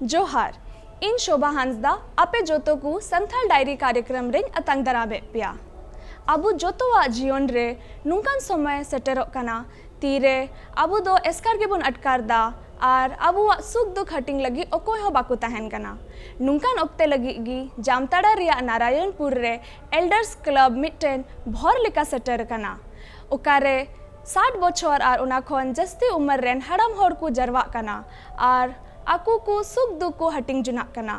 जोहार इन शोभा हांसदा आपे जोतो को संथाल डायरी कार्यक्रम रिंग अतंग दराबे पिया अबु जोतोवा जीवन रे नुकान समय सेटेरोक कना तीरे अबु दो एस्कार के बुन अटकारदा और अबुआ सुख दुख हटिंग लगी ओकोय हो बाकु तहन कना नुकान ओक्ते लगी गी जामताड़ा रिया नारायणपुर रे एल्डर्स क्लब मिटेन भर लेका सेटर कना ओकारे 60 बछर और उना खन जस्ती उम्र रेन हड़म होड़ को जरवा कना और आकू को सुख दुख को हटिंग जुना कना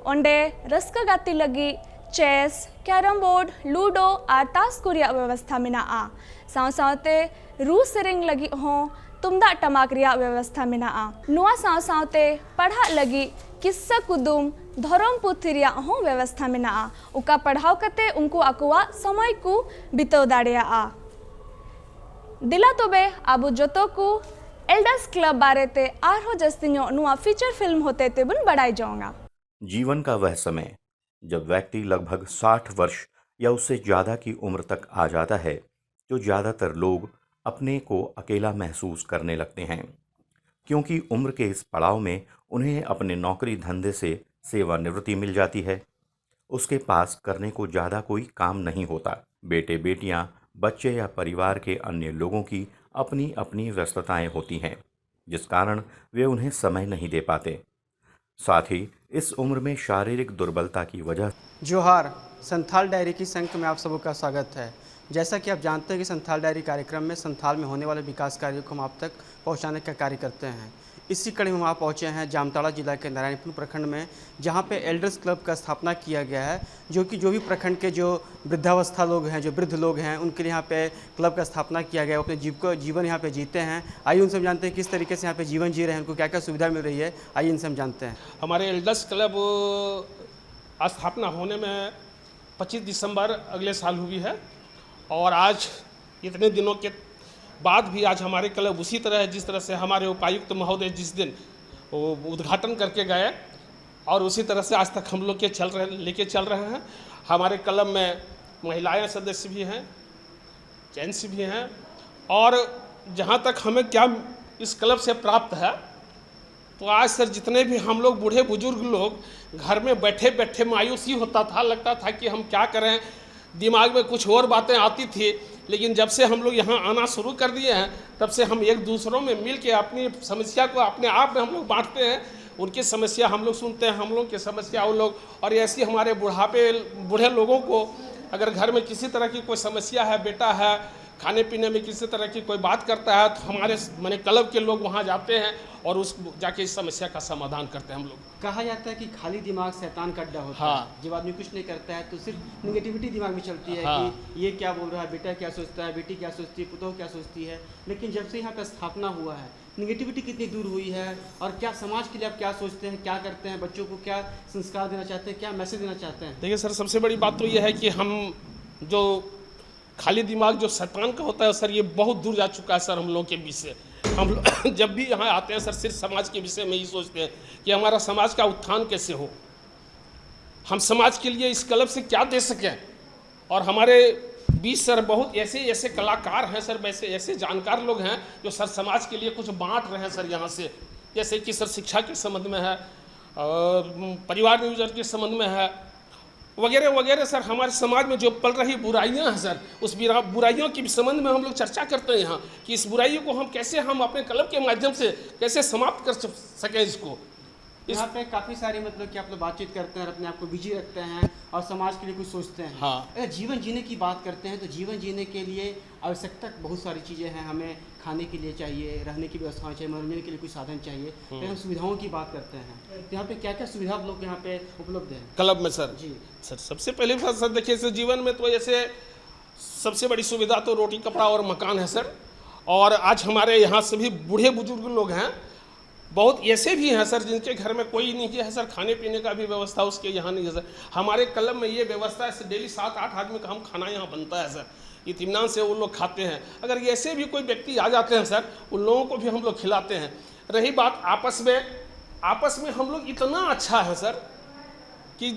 ओंडे रस्का गाती लगी चेस कैरम बोर्ड लूडो और ताश को रिया व्यवस्था मेना आ साव सावते रू सेरिंग लगी हो तुमदा टमाक रिया व्यवस्था मेना आ नुआ साव सावते पढ़ा लगी किस्सा कुदुम धरम पुथी रिया हो व्यवस्था मेना आ उका पढ़ाव कते उनको अकुआ समय को बितो दाड़िया आ दिला तोबे आबू जोतो को एल्डर्स क्लब बारे ते आरो जस्तिनो नुआ फीचर फिल्म होते ते बुन बढ़ाई जाऊंगा। जीवन का वह समय जब व्यक्ति लगभग 60 वर्ष या उससे ज़्यादा की उम्र तक आ जाता है तो ज़्यादातर लोग अपने को अकेला महसूस करने लगते हैं, क्योंकि उम्र के इस पड़ाव में उन्हें अपने नौकरी धंधे से सेवानिवृत्ति मिल जाती है। उसके पास करने को ज़्यादा कोई काम नहीं होता। बेटे बेटियां, बच्चे या परिवार के अन्य लोगों की अपनी अपनी व्यस्तताएं होती हैं, जिस कारण वे उन्हें समय नहीं दे पाते। साथ ही इस उम्र में शारीरिक दुर्बलता की वजह। जोहार संथाल डायरी की संख्या में आप सबों का स्वागत है। जैसा कि आप जानते हैं कि संथाल डायरी कार्यक्रम में संथाल में होने वाले विकास कार्यों को हम आप तक पहुंचाने का कार्य करते हैं। इसी कड़ी में हम आप पहुँचे हैं जामताड़ा जिला के नारायणपुर प्रखंड में, जहां पे एल्डर्स क्लब का स्थापना किया गया है, जो भी प्रखंड के जो वृद्धावस्था लोग हैं, जो वृद्ध लोग हैं, उनके लिए यहाँ पे क्लब का स्थापना किया गया है। वो अपने जीवन यहाँ पे जीते हैं। आइए उनसे हम जानते हैं किस तरीके से यहाँ पे जीवन जी रहे हैं, उनको क्या क्या सुविधा मिल रही है। आइए इनसे हम जानते हैं। हमारे एल्डर्स क्लब स्थापना होने में 25 दिसंबर अगले साल हुई है और आज इतने दिनों के बाद भी आज हमारे क्लब उसी तरह है जिस तरह से हमारे उपायुक्त महोदय जिस दिन वो उद्घाटन करके गए और उसी तरह से आज तक हम लोग के लेके चल रहे हैं। हमारे क्लब में महिलाएं सदस्य भी हैं, जेंट्स भी हैं और जहाँ तक हमें क्या इस क्लब से प्राप्त है, तो आज सर जितने भी हम लोग बूढ़े बुजुर्ग लोग घर में बैठे बैठे मायूसी होता था, लगता था कि हम क्या करें, दिमाग में कुछ और बातें आती थी। लेकिन जब से हम लोग यहाँ आना शुरू कर दिए हैं, तब से हम एक दूसरों में मिल के अपनी समस्या को अपने आप में हम लोग बांटते हैं। उनकी समस्या हम लोग सुनते हैं, हम लोग की समस्या वो लोग, और ऐसी हमारे बूढ़े लोगों को अगर घर में किसी तरह की कोई समस्या है, बेटा है, खाने पीने में किसी तरह की कोई बात करता है, तो हमारे माने क्लब के लोग वहाँ जाते हैं और उस जाके इस समस्या का समाधान करते हैं हम लोग। कहा जाता है कि खाली दिमाग शैतान का अड्डा होता है। जब आदमी कुछ नहीं करता है तो सिर्फ निगेटिविटी दिमाग में चलती है कि ये क्या बोल रहा है, बेटा क्या सोचता है, बेटी क्या सोचती है, पुतोह क्या सोचती है। लेकिन जब से यहाँ पर स्थापना हुआ है, निगेटिविटी कितनी दूर हुई है और क्या समाज के लिए आप क्या सोचते हैं, क्या करते हैं, बच्चों को क्या संस्कार देना चाहते हैं, क्या मैसेज देना चाहते हैं? देखिए सर, सबसे बड़ी बात तो ये है कि हम जो खाली दिमाग जो शैतान का होता है सर, ये बहुत दूर जा चुका है सर हम लोग के बीच से। हम लोग जब भी यहाँ आते हैं सर, सिर्फ समाज के विषय में ही सोचते हैं कि हमारा समाज का उत्थान कैसे हो, हम समाज के लिए इस क्लब से क्या दे सकें। और हमारे बीच सर बहुत ऐसे कलाकार हैं सर, वैसे ऐसे जानकार लोग हैं जो सर समाज के लिए कुछ बांट रहे हैं सर यहाँ से। जैसे कि सर शिक्षा के संबंध में है, परिवार नियोजन के संबंध में है, वगैरह वगैरह सर। हमारे समाज में जो पल रही बुराइयां हैं सर, उस बुराइयों के संबंध में हम लोग चर्चा करते हैं यहाँ कि इस बुराइयों को हम अपने क्लब के माध्यम से कैसे समाप्त कर सकें इसको। यहाँ पे काफ़ी सारी मतलब कि आप लोग बातचीत करते हैं, अपने आप को बिजी रखते हैं और समाज के लिए कुछ सोचते हैं। अगर जीवन जीने की बात करते हैं तो जीवन जीने के लिए आवश्यकता बहुत सारी चीज़ें हैं। हमें खाने के लिए चाहिए, रहने की व्यवस्था चाहिए, मनोरंजन के लिए कुछ साधन चाहिए। फिर हम सुविधाओं की बात करते हैं, तो यहाँ पे क्या क्या सुविधा आप लोग यहाँ पे उपलब्ध है क्लब में सर? जी सर, सबसे पहले सर देखिए सर, जीवन में तो ऐसे सबसे बड़ी सुविधा तो रोटी कपड़ा और मकान है सर। और आज हमारे यहाँ सभी बूढ़े बुजुर्ग लोग हैं, बहुत ऐसे भी हैं सर जिनके घर में कोई नहीं है सर, खाने पीने का भी व्यवस्था उसके यहाँ नहीं है सर। हमारे क्लब में ये व्यवस्था है, डेली 7-8 आदमी का हम खाना यहाँ बनता है सर, इत्मीनान से वो लोग खाते हैं। अगर ऐसे भी कोई व्यक्ति आ जाते हैं सर, उन लोगों को भी हम लोग खिलाते हैं। रही बात आपस में हम लोग इतना अच्छा है सर कि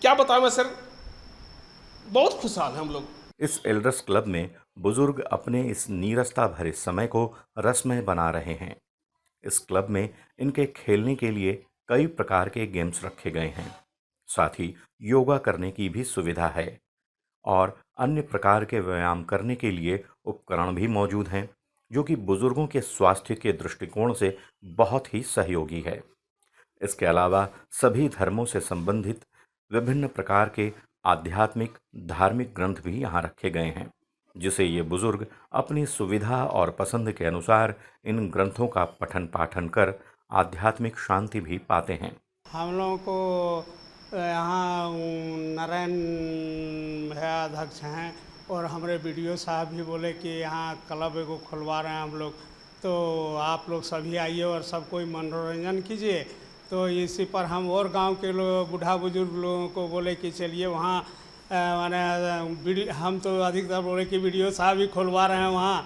क्या बताऊँ मैं सर, बहुत खुशहाल हैं हम लोग। इस एल्डर्स क्लब में बुजुर्ग अपने इस नीरसता भरे समय को रसमय बना रहे हैं। इस क्लब में इनके खेलने के लिए कई प्रकार के गेम्स रखे गए हैं। साथ ही योगा करने की भी सुविधा है और अन्य प्रकार के व्यायाम करने के लिए उपकरण भी मौजूद हैं, जो कि बुजुर्गों के स्वास्थ्य के दृष्टिकोण से बहुत ही सहयोगी है। इसके अलावा सभी धर्मों से संबंधित विभिन्न प्रकार के आध्यात्मिक धार्मिक ग्रंथ भी यहाँ रखे गए हैं, जिसे ये बुजुर्ग अपनी सुविधा और पसंद के अनुसार इन ग्रंथों का पठन पाठन कर आध्यात्मिक शांति भी पाते हैं। हम लोगों को यहाँ नारायण भैया अध्यक्ष हैं और हमारे वीडियो साहब भी बोले कि यहाँ क्लब एगो खुलवा रहे हैं हम लोग, तो आप लोग सभी आइए और सब कोई मनोरंजन कीजिए। तो इसी पर हम और गांव के लोग बूढ़ा बुजुर्ग लोगों को बोले कि चलिए वहाँ माने हम तो अधिकतर बोले कि वीडियो साहब ही खुलवा रहे हैं वहाँ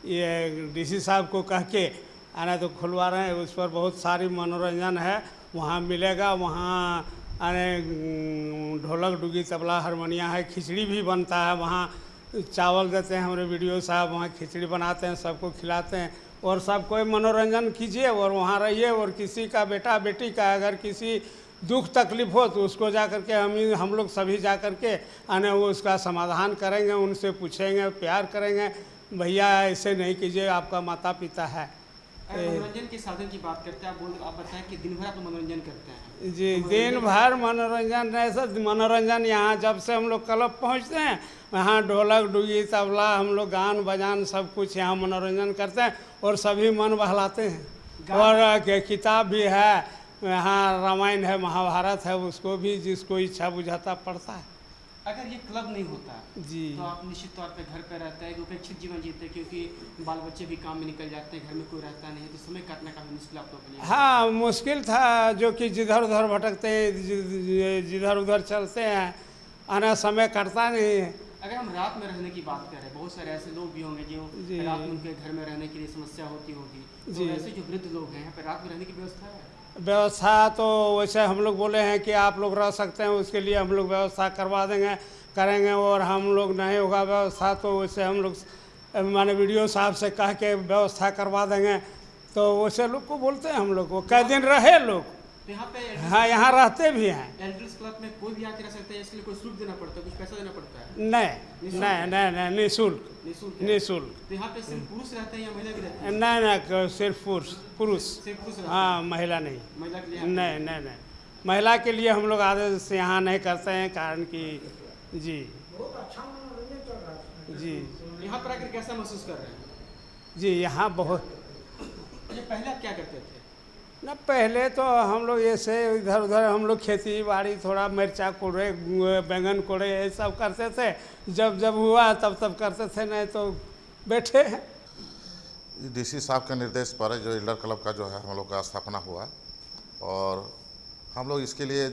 ये डीसी साहब को कह के आना तो खुलवा रहे हैं। उस पर बहुत सारी मनोरंजन है वहाँ मिलेगा। वहाँ ढोलक डुगी तबला हारमोनिया है, खिचड़ी भी बनता है वहाँ, चावल देते हैं हमारे वीडियो साहब, वहाँ खिचड़ी बनाते हैं, सबको खिलाते हैं और सब कोई मनोरंजन कीजिए और वहाँ रहिए। और किसी का बेटा बेटी का अगर किसी दुख तकलीफ हो तो उसको जा कर के हम लोग सभी जा कर के वो उसका समाधान करेंगे, उनसे पूछेंगे, प्यार करेंगे, भैया ऐसे नहीं कीजिए, आपका माता पिता है। मनोरंजन के साधन की बात करते हैं, आप बताएं कि दिन भर आप मनोरंजन करते हैं? जी दिन भर मनोरंजन ऐसा मनोरंजन यहाँ जब से हम लोग क्लब पहुँचते हैं वहाँ ढोलक डुगी तबला हम लोग गान बजान सब कुछ यहाँ मनोरंजन करते हैं और सभी मन बहलाते हैं। और किताब भी है यहाँ, रामायण है, महाभारत है, उसको भी जिसको इच्छा बुझाता पढ़ता है। अगर ये क्लब नहीं होता जी तो आप निश्चित तौर पे घर पे रहते हैं, एक उपेक्षित जीवन जीते, क्योंकि बाल बच्चे भी काम में निकल जाते हैं, घर में कोई रहता नहीं, तो समय काटना काफ़ी मुश्किल आप लोगों के लिए? हाँ मुश्किल था, जो कि जिधर उधर भटकते हैं, जिधर उधर चलते हैं, आना समय कटता नहीं है। अगर हम रात में रहने की बात करें, बहुत सारे ऐसे लोग भी होंगे जो रात में उनके घर में रहने के लिए समस्या होती होगी, तो ऐसे जो वृद्ध लोग हैं यहाँ पे रात में रहने की व्यवस्था है? व्यवस्था तो वैसे हम लोग बोले हैं कि आप लोग रह सकते हैं, उसके लिए हम लोग व्यवस्था करवा देंगे, करेंगे। और हम लोग नहीं होगा व्यवस्था तो वैसे हम लोग माने वीडियो साहब से कह के व्यवस्था करवा देंगे। तो वैसे लोग को बोलते हैं हम लोग को, कई दिन रहे लोग तो यहाँ पे हाँ यहाँ रहते भी हैं। एल्डर्स क्लब में कोई भी आके रह सकता है, इसके लिए कोई शुल्क देना पड़ता है, कुछ पैसा देना पड़ता है? नहीं निःशुल्क। निःशुल्क। तो यहाँ पे सिर्फ पुरुष रहते हैं या महिला भी रहते हैं? नहीं सिर्फ पुरुष सिर्फ पुरुष रहते हैं? हाँ महिला नहीं। महिला के लिए नहीं महिला के लिए हम लोग आदेश यहाँ नहीं करते हैं, कारण कि जी जी यहाँ पर आकर कैसा महसूस कर रहे हैं? जी यहाँ बहुत। ये पहले आप क्या करते थे? न पहले तो हम लोग ऐसे इधर उधर हम लोग खेती बाड़ी थोड़ा मिर्चा कोड़े बैंगन कोड़े ये सब करते थे, जब हुआ तब करते थे, नहीं तो बैठे हैं। डीसी साहब के निर्देश पर जो एल्डर क्लब का जो है हम लोग का स्थापना हुआ और हम लोग इसके लिए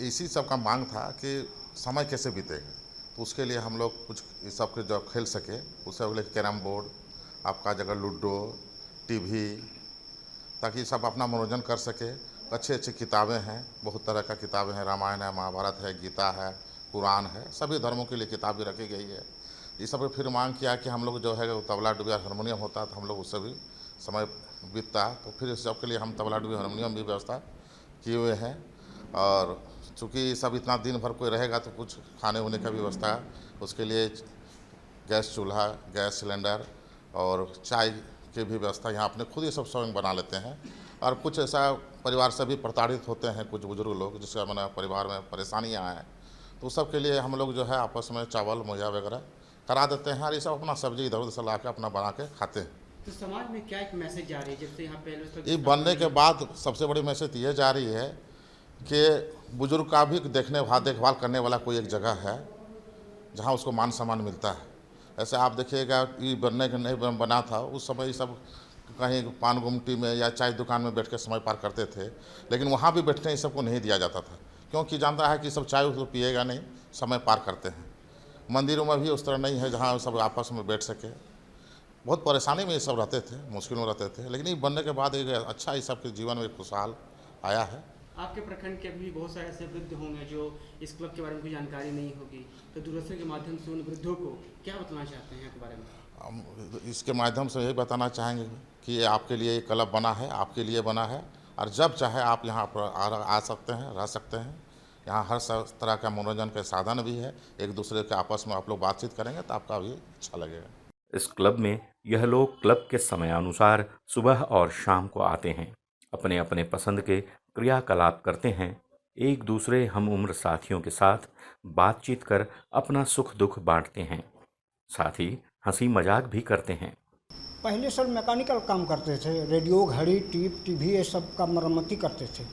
इसी सब का मांग था कि समय कैसे बीतेगा, तो उसके लिए हम लोग कुछ इस सब के जो खेल सके, उससे बोले कैरम बोर्ड, आपका जगह लूडो, टीवी, ताकि सब अपना मनोरंजन कर सके। अच्छी अच्छी किताबें हैं, बहुत तरह का किताबें हैं, रामायण है, महाभारत है, गीता है, कुरान है, सभी धर्मों के लिए किताब भी रखी गई है। इस सब फिर मांग किया कि हम लोग जो है तबला डुगी हारमोनियम होता तो हम लोग उससे भी समय बीतता, तो फिर इस सब के लिए हम तबला डुगी हारमोनियम भी व्यवस्था किए हुए हैं। और चूँकि सब इतना दिन भर कोई रहेगा तो कुछ खाने होने का भी व्यवस्था है, उसके लिए गैस चूल्हा, गैस सिलेंडर और चाय की भी व्यवस्था यहाँ अपने खुद ही सब स्वयं बना लेते हैं। और कुछ ऐसा परिवार से भी प्रताड़ित होते हैं कुछ बुजुर्ग लोग, जिसका मैंने परिवार में परेशानियाँ हैं, तो उस सब के लिए हम लोग जो है आपस में चावल मुहैया वगैरह करा देते हैं और ये सब अपना सब्जी इधर उधर से ला के अपना बना के खाते हैं। तो समाज में क्या एक मैसेज जा रही है जब से यहाँ पे ये बनने के बाद सबसे बड़ी मैसेज ये जा रही है कि बुजुर्ग का भी देखभाल करने वाला कोई एक जगह है जहाँ उसको मान सम्मान मिलता है। ऐसे आप देखिएगा ये बनने के नहीं बना था उस समय, ये सब कहीं पान गुमटी में या चाय दुकान में बैठ के समय पार करते थे, लेकिन वहाँ भी बैठने इस सबको नहीं दिया जाता था, क्योंकि जानता है कि सब चाय तो पिएगा नहीं, समय पार करते हैं। मंदिरों में भी उस तरह नहीं है जहाँ सब आपस में बैठ सके। बहुत परेशानी में ये सब रहते थे, मुश्किल में रहते थे, लेकिन ये बनने के बाद एक अच्छा ही सबके जीवन में खुशहाल आया है। आपके प्रखंड के भी बहुत सारे ऐसे वृद्ध होंगे जो इस क्लब के बारे में कोई जानकारी नहीं होगी, तो दूरदर्शन के माध्यम से उन वृद्धों को क्या बताना चाहते हैं के बारे में? हम इसके माध्यम से यही बताना चाहेंगे कि ये आपके लिए ये क्लब बना है, आपके लिए बना है, और जब चाहे आप यहाँ पर आ सकते हैं, रह सकते हैं। यहाँ हर तरह का मनोरंजन के साधन भी है। एक दूसरे के आपस में आप लोग बातचीत करेंगे तो आपका भी अच्छा लगेगा। इस क्लब में यह लोग क्लब के समयानुसार सुबह और शाम को आते हैं, अपने अपने पसंद के क्रियाकलाप करते हैं, एक दूसरे हम उम्र साथियों के साथ बातचीत कर अपना सुख दुख बांटते हैं, साथ ही हंसी मजाक भी करते हैं। पहले सर मैकेनिकल काम करते थे, रेडियो, घड़ी, टीवी ये सब का मरम्मती करते थे।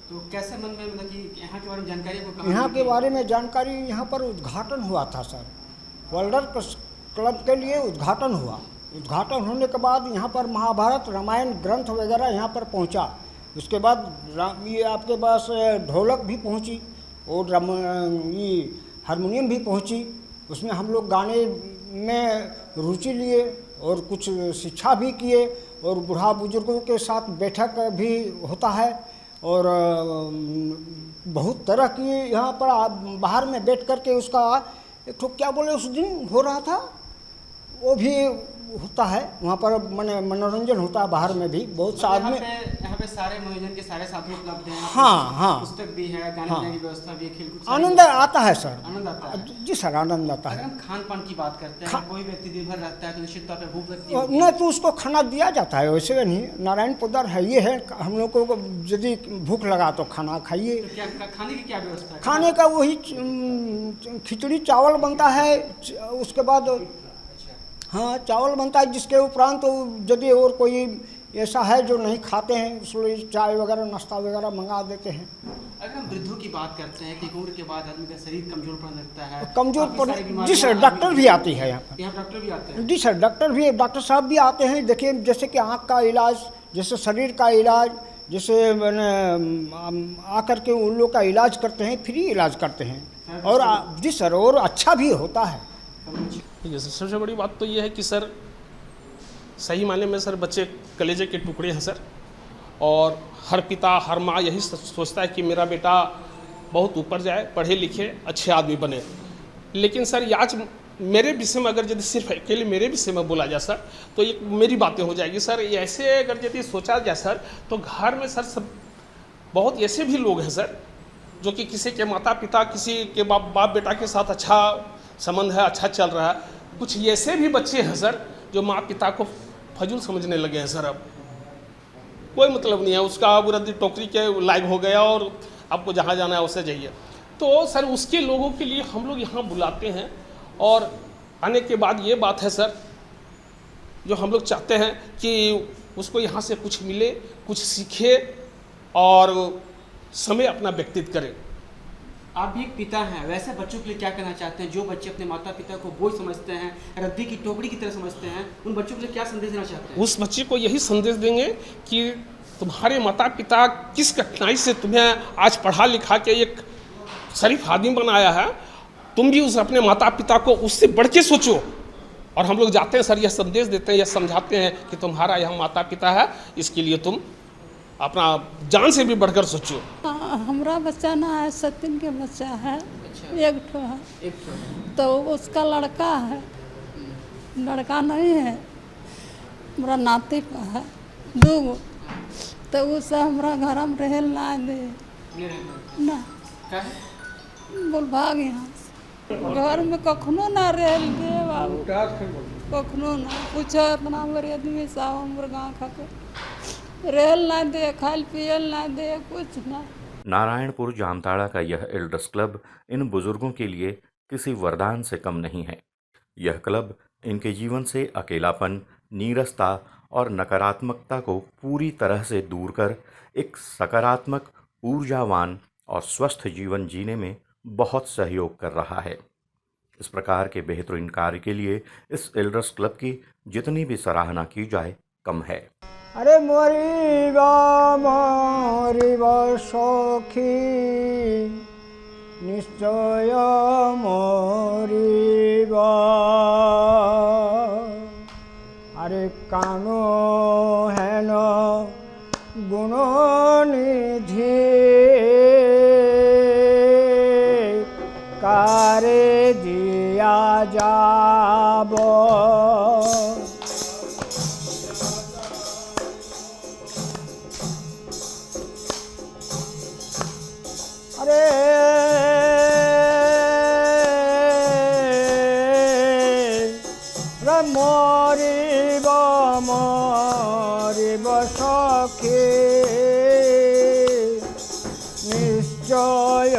तो कैसे मन में मतलब कि यहाँ के बारे में जानकारी आपको कहाँ यहाँ मिली? के बारे में जानकारी, यहाँ पर उद्घाटन हुआ था सर, वर्ल्डर क्लब के लिए उद्घाटन हुआ। उद्घाटन होने के बाद यहाँ पर महाभारत रामायण ग्रंथ वगैरह यहाँ पर पहुँचा। उसके बाद ये आपके पास ढोलक भी पहुँची और ये हारमोनियम भी पहुँची। उसमें हम लोग गाने में रुचि लिए और कुछ शिक्षा भी किए, और बूढ़ा बुजुर्गों के साथ बैठक भी होता है, और बहुत तरह की यहाँ पर बाहर में बैठ कर के उसका एक तो क्या बोले उस दिन हो रहा था वो भी होता है। वहाँ पर मनोरंजन होता है, बाहर में भी बहुत सा आदमी। यहाँ पे सारे मनोरंजन के सारे साधन उपलब्ध हैं। हाँ हाँ, पुस्तक भी है, गाने हाँ, की व्यवस्था भी है, खेलकूद। आनंद आता है सर, आनंद आता है। जी सर, आनंद आता अगर है। हम खान पान की बात करते हैं, कोई व्यक्ति दिन भर रहता है तो निश्चित तौर पर भूख लगती है। नहीं तो उसको खाना दिया जाता है, वैसे नहीं। नारायण पदर है, ये है, हम लोग को यदि भूख लगा तो खाना खाइए। तो क्या खाने की क्या व्यवस्था है? खाने का वही खिचड़ी चावल बनता है, उसके बाद हाँ चावल बनता है, जिसके उपरांत तो यदि और कोई ऐसा है जो नहीं खाते हैं उसलिए चाय वगैरह नाश्ता वगैरह मंगा देते हैं। अगर हम वृद्धों की बात करते हैं कि उम्र के बाद आदमी का शरीर कमजोर पड़ने लगता है, कमजोर काफी सारी पर बीमारियां जी सर, डॉक्टर भी आती है यहाँ पर। यहाँ डॉक्टर भी आते हैं। जी सर, डॉक्टर साहब भी आते हैं। देखिए जैसे कि आँख का इलाज, जैसे शरीर का इलाज, जैसे मैंने आकर के उन लोग का इलाज करते हैं, फ्री इलाज करते हैं। और जी सर, और अच्छा भी होता है। जैसे सबसे बड़ी बात तो ये है कि सर सही मायने में सर बच्चे कलेजे के टुकड़े हैं सर, और हर पिता हर माँ यही सोचता है कि मेरा बेटा बहुत ऊपर जाए, पढ़े लिखे अच्छे आदमी बने। लेकिन सर आज मेरे विषय में अगर यदि सिर्फ अकेले मेरे विषय में बोला जाए सर तो ये मेरी बातें हो जाएगी सर। ऐसे अगर यदि सोचा जाए सर तो घर में सर सब बहुत ऐसे भी लोग हैं सर जो कि किसी के माता पिता, किसी के बाप बेटा के साथ अच्छा संबंध है, अच्छा चल रहा है। कुछ ऐसे भी बच्चे हैं सर जो माँ पिता को फजूल समझने लगे हैं सर। अब कोई मतलब नहीं है उसका, बुरदी टोकरी के लायक हो गया और आपको जहाँ जाना है उससे जाइए। तो सर उसके लोगों के लिए हम लोग यहाँ बुलाते हैं, और आने के बाद ये बात है सर जो हम लोग चाहते हैं कि उसको यहाँ से कुछ मिले, कुछ सीखे और समय अपना व्यतीत करे। आप भी एक पिता हैं, वैसे बच्चों के लिए क्या कहना चाहते हैं? जो बच्चे अपने माता पिता को बोझ समझते हैं, रद्दी की टोकरी की तरह समझते हैं, उन बच्चों के लिए क्या संदेश देना चाहते हैं? उस बच्चे को यही संदेश देंगे कि तुम्हारे माता पिता किस कठिनाई से तुम्हें आज पढ़ा लिखा के एक शरीफ आदमी बनाया है, तुम भी उस अपने माता पिता को उससे बढ़ के सोचो। और हम लोग जाते हैं सर यह संदेश देते हैं, यह समझाते हैं कि तुम्हारा यह माता पिता है, इसके लिए तुम अपना जान से भी बढ़कर सोचो। हमारा बच्चा ना है, सचिन के बच्चा है। अच्छा। एक ठो है, तो उसका लड़का है, लड़का नहीं है, हमारा नाती का है, दो गो। तो उसे हमारा घर में रह ना दे ना, बोल भाग यहाँ से। घर में कखनो ना रह दे बाबू, कखनो ना पूछो। इतना बड़े आदमी साहब मुर्गा खा के रेल ना दे, खाल पियल ना दे, कुछ ना। नारायणपुर जामताड़ा का यह एल्डर्स क्लब इन बुजुर्गों के लिए किसी वरदान से कम नहीं है। यह क्लब इनके जीवन से अकेलापन, नीरसता और नकारात्मकता को पूरी तरह से दूर कर एक सकारात्मक, ऊर्जावान और स्वस्थ जीवन जीने में बहुत सहयोग कर रहा है। इस प्रकार के बेहतरीन कार्य के लिए इस एल्डर्स क्लब की जितनी भी सराहना की जाए कम है। अरे मोरीबा सखी निश्चय मोरीबा, अरे कानो है न गुण निधि कारे दिया जाबो। মরিব মরিব সখী নিশ্চয়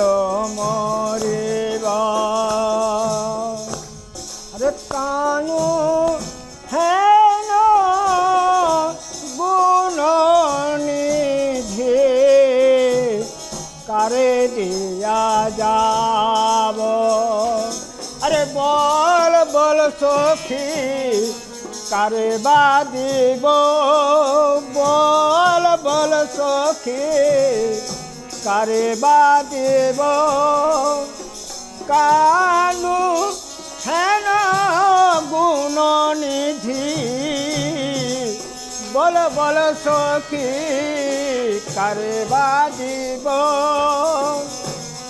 মরিবা আরে কানু হেন গুণ নিধি কারে দিয়া যাব আরে বল বল সখী কারে বা দিব বল বল সখী কারে বা দিব কানু হেন গুণ নিধি বল বল সখী কারে বা দিব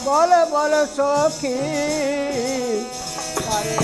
বল বল সখী কারে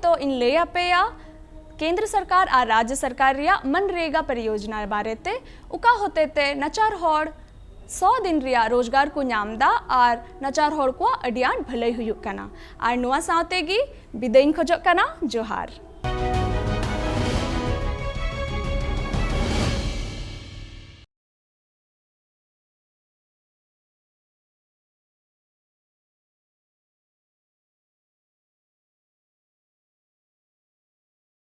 तो इन लेया पेया केंद्र सरकार और राज्य सरकार रिया मनरेगा परियोजना बारे ते उका होते ते नचार होड़ 100 दिन रिया रोजगार को नामदा और नचार होड़ को अडियान भले हुयुक कना और नुआ सावतेगी बिदेन खोजक कना जोहार।